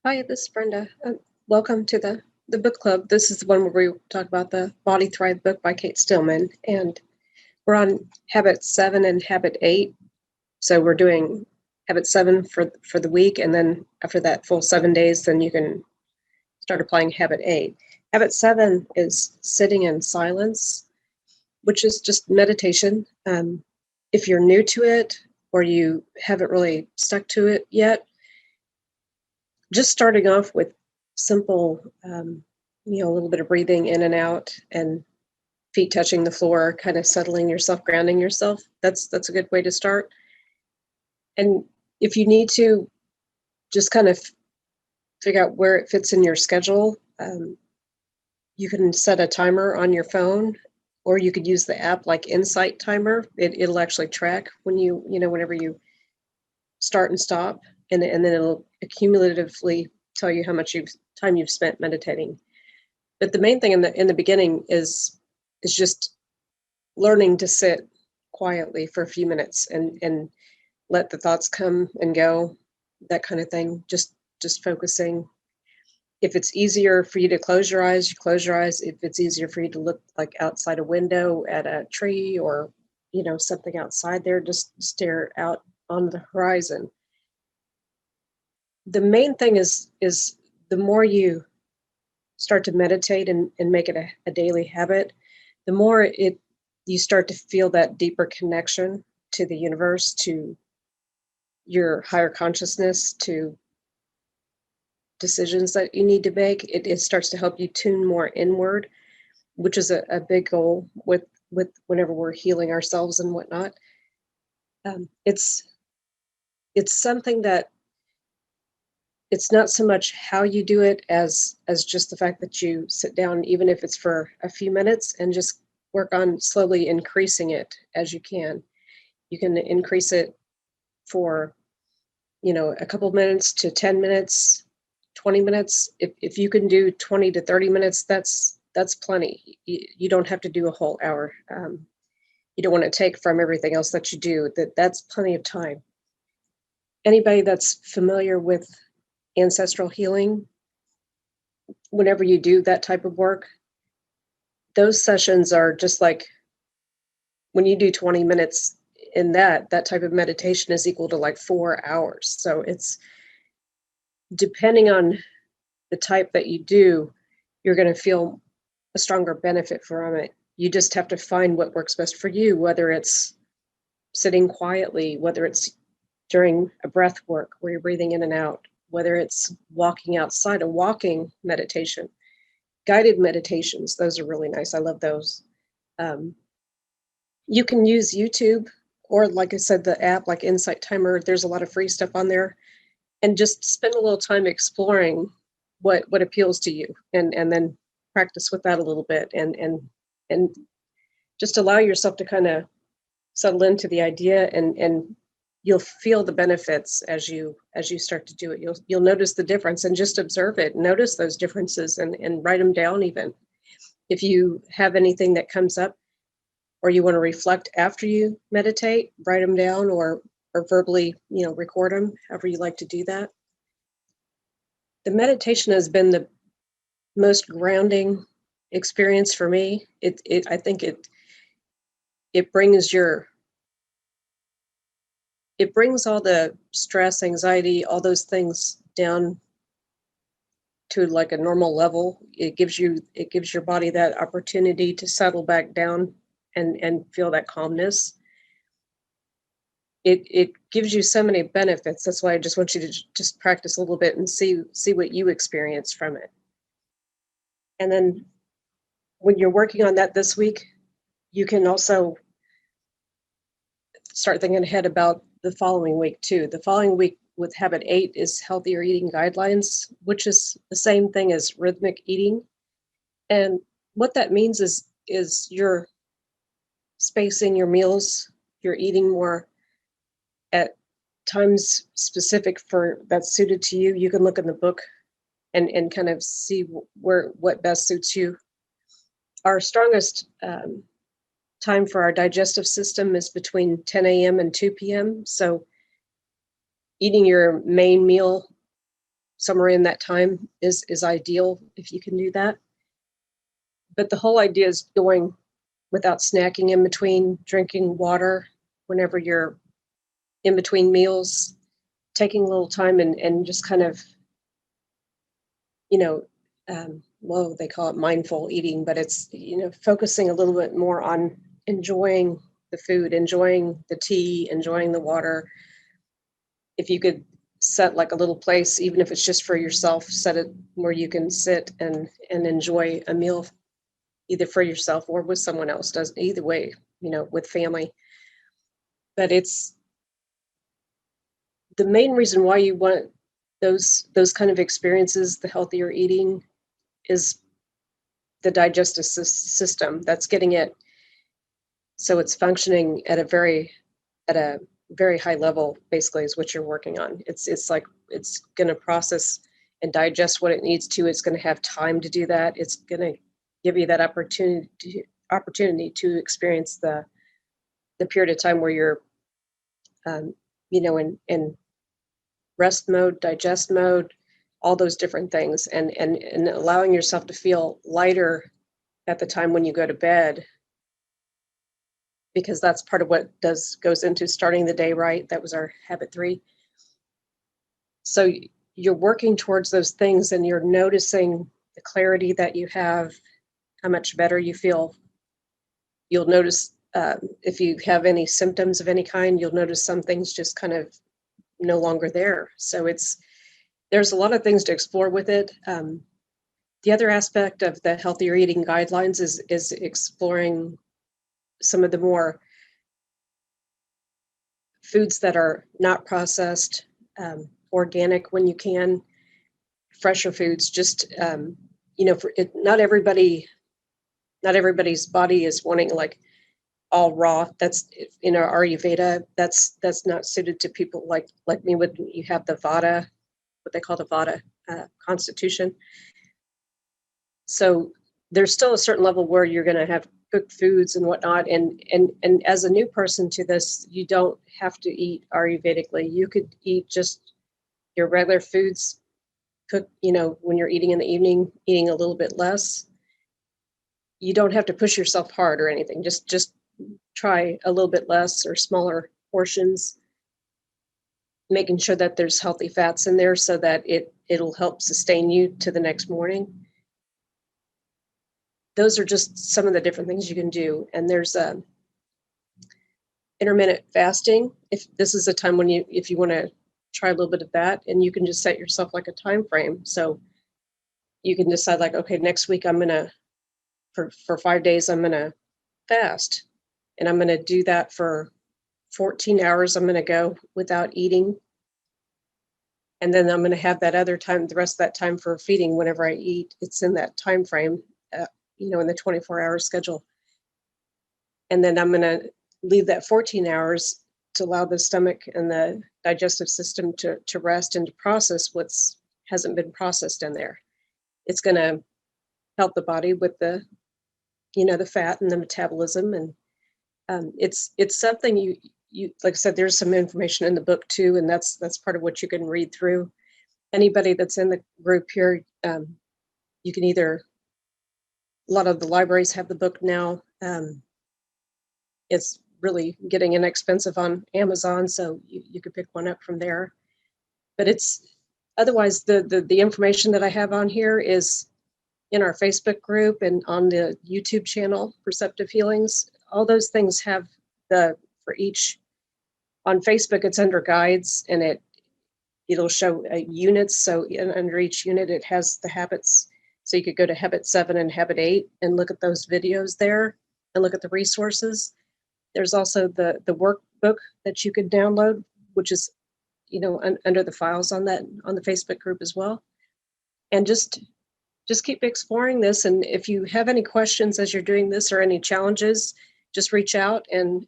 Hi, this is Brenda. Welcome to the book club. This is the one where we talk about the Body Thrive book by Cate Stillman, and we're on habit 7 and habit 8. So we're doing habit 7 for the week, and then after that full 7 days, then you can start applying habit 8. Habit 7 is sitting in silence, which is just meditation. If you're new to it or you haven't really stuck to it yet, just starting off with simple, a little bit of breathing in and out and feet touching the floor, kind of settling yourself, grounding yourself. That's a good way to start. And if you need to just kind of figure out where it fits in your schedule, you can set a timer on your phone, or you could use the app like Insight Timer. It'll actually track when whenever you start and stop, and then it'll accumulatively tell you how much time you've spent meditating. But the main thing in the beginning is just learning to sit quietly for a few minutes and let the thoughts come and go, that kind of thing. Just focusing. If it's easier for you to close your eyes, you close your eyes. If it's easier for you to look like outside a window at a tree or something outside there, just stare out on the horizon. The main thing is the more you start to meditate and make it a daily habit, the more you start to feel that deeper connection to the universe, to your higher consciousness, to decisions that you need to make. It starts to help you tune more inward, which is a big goal with whenever we're healing ourselves and whatnot. It's something that it's not so much how you do it as just the fact that you sit down, even if it's for a few minutes, and just work on slowly increasing it as you can. You can increase it for a couple of minutes to 10 minutes, 20 minutes. If you can do 20 to 30 minutes, that's plenty. You don't have to do a whole hour. You don't want to take from everything else that you do. That's plenty of time. Anybody that's familiar with ancestral healing, whenever you do that type of work, those sessions are just like when you do 20 minutes in that type of meditation is equal to like 4 hours. So it's depending on the type that you do, you're going to feel a stronger benefit from it. You just have to find what works best for you, whether it's sitting quietly, whether it's during a breath work where you're breathing in and out, whether it's walking outside, a walking meditation, guided meditations. Those are really nice. I love those. You can use YouTube or, like I said, the app like Insight Timer. There's a lot of free stuff on there, and just spend a little time exploring what appeals to you, and then practice with that a little bit, and just allow yourself to kind of settle into the idea, and you'll feel the benefits as you start to do it. You'll notice the difference, and just observe it, notice those differences, and write them down. Even if you have anything that comes up or you want to reflect after you meditate, write them down, or verbally record them, however you like to do that. The meditation has been the most grounding experience for me. I think it brings all the stress, anxiety, all those things down to like a normal level. It gives your body that opportunity to settle back down and feel that calmness. It gives you so many benefits. That's why I just want you to just practice a little bit and see what you experience from it. And then when you're working on that this week, you can also start thinking ahead about the following week too. The following week with habit 8 is healthier eating guidelines, which is the same thing as rhythmic eating. And what that means is you're spacing your meals, you're eating more at times specific for that's suited to you. You can look in the book and kind of see what best suits you. Our strongest time for our digestive system is between 10 a.m. and 2 p.m. So eating your main meal somewhere in that time is ideal if you can do that. But the whole idea is going without snacking in between, drinking water whenever you're in between meals, taking a little time and just kind of, you know, well, they call it mindful eating, but it's, focusing a little bit more on enjoying the food, enjoying the tea, enjoying the water. If you could set like a little place, even if it's just for yourself, set it where you can sit and enjoy a meal, either for yourself or with someone else, does either way, with family. But it's the main reason why you want those kind of experiences, the healthier eating, is the digestive system that's getting it so it's functioning at a very high level. Basically is what you're working on. It's like it's going to process and digest what it needs to. It's going to have time to do that. It's going to give you that opportunity to experience the period of time where you're in rest mode, digest mode, all those different things, and allowing yourself to feel lighter at the time when you go to bed, because that's part of what goes into starting the day right. That was our habit 3. So you're working towards those things and you're noticing the clarity that you have, how much better you feel. You'll notice if you have any symptoms of any kind, you'll notice some things just kind of no longer there. So there's a lot of things to explore with it. The other aspect of the healthier eating guidelines is exploring some of the more foods that are not processed, organic when you can, fresher foods. Just not everybody's body is wanting like all raw. That's in our Ayurveda. That's not suited to people like me. When you have the Vata, what they call the Vata constitution. So there's still a certain level where you're going to have cooked foods and whatnot. And as a new person to this, you don't have to eat Ayurvedically. You could eat just your regular foods, cook, when you're eating in the evening, eating a little bit less. You don't have to push yourself hard or anything. Just try a little bit less or smaller portions, making sure that there's healthy fats in there so that it'll help sustain you to the next morning. Those are just some of the different things you can do. And there's intermittent fasting. If this is a time when if you want to try a little bit of that, and you can just set yourself like a time frame. So you can decide like, okay, next week I'm going to, for 5 days, I'm going to fast, and I'm going to do that for 14 hours. I'm going to go without eating. And then I'm going to have that other time, the rest of that time for feeding whenever I eat. It's in that time frame, in the 24-hour schedule. And then I'm going to leave that 14 hours to allow the stomach and the digestive system to rest and to process what's hasn't been processed in there. It's going to help the body with the fat and the metabolism. And it's something you like I said, there's some information in the book too, and that's part of what you can read through. Anybody that's in the group here, you can either, a lot of the libraries have the book now. It's really getting inexpensive on Amazon, so you could pick one up from there. But it's otherwise the information that I have on here is in our Facebook group and on the YouTube channel, Perceptive Healings. All those things have for each. On Facebook, it's under guides, and it'll show units. So under each unit, it has the habits. So you could go to habit 7 and habit 8 and look at those videos there and look at the resources. There's also the workbook that you could download, which is, under the files on the Facebook group as well. And just keep exploring this. And if you have any questions as you're doing this or any challenges, just reach out. And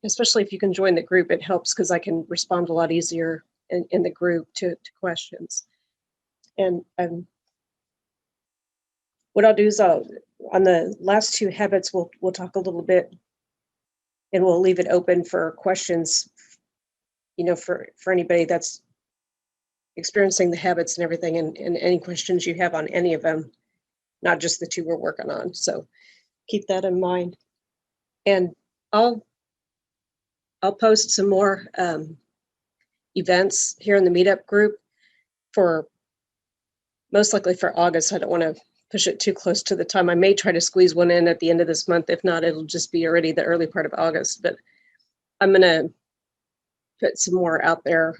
especially if you can join the group, it helps because I can respond a lot easier in the group to questions. And what I'll do is on the last 2 habits, we'll talk a little bit, and we'll leave it open for questions, for anybody that's experiencing the habits and everything, and any questions you have on any of them, not just the two we're working on. So keep that in mind. And I'll post some more events here in the meetup group for most likely for August. I don't want to push it too close to the time. I may try to squeeze one in at the end of this month. If not, it'll just be already the early part of August. But I'm going to put some more out there.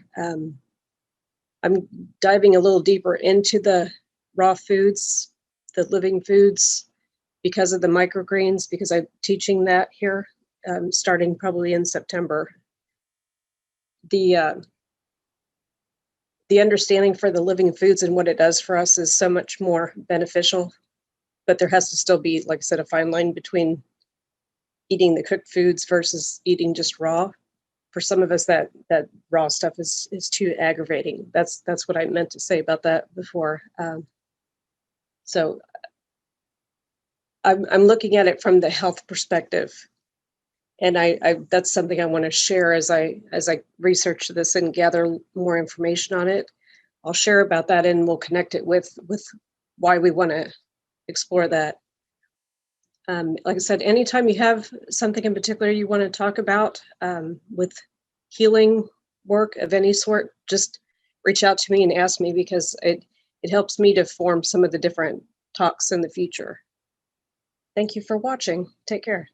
I'm diving a little deeper into the raw foods, the living foods, because of the microgreens, because I'm teaching that here starting probably in September. The understanding for the living foods and what it does for us is so much more beneficial, but there has to still be, like I said, a fine line between eating the cooked foods versus eating just raw. For some of us, that raw stuff is too aggravating. That's what I meant to say about that before. So I'm looking at it from the health perspective, and I that's something I want to share as I research this and gather more information on it. I'll share about that, and we'll connect it with why we want to explore that. Like I said, anytime you have something in particular you want to talk about with healing work of any sort, just reach out to me and ask me, because it helps me to form some of the different talks in the future. Thank you for watching. Take care.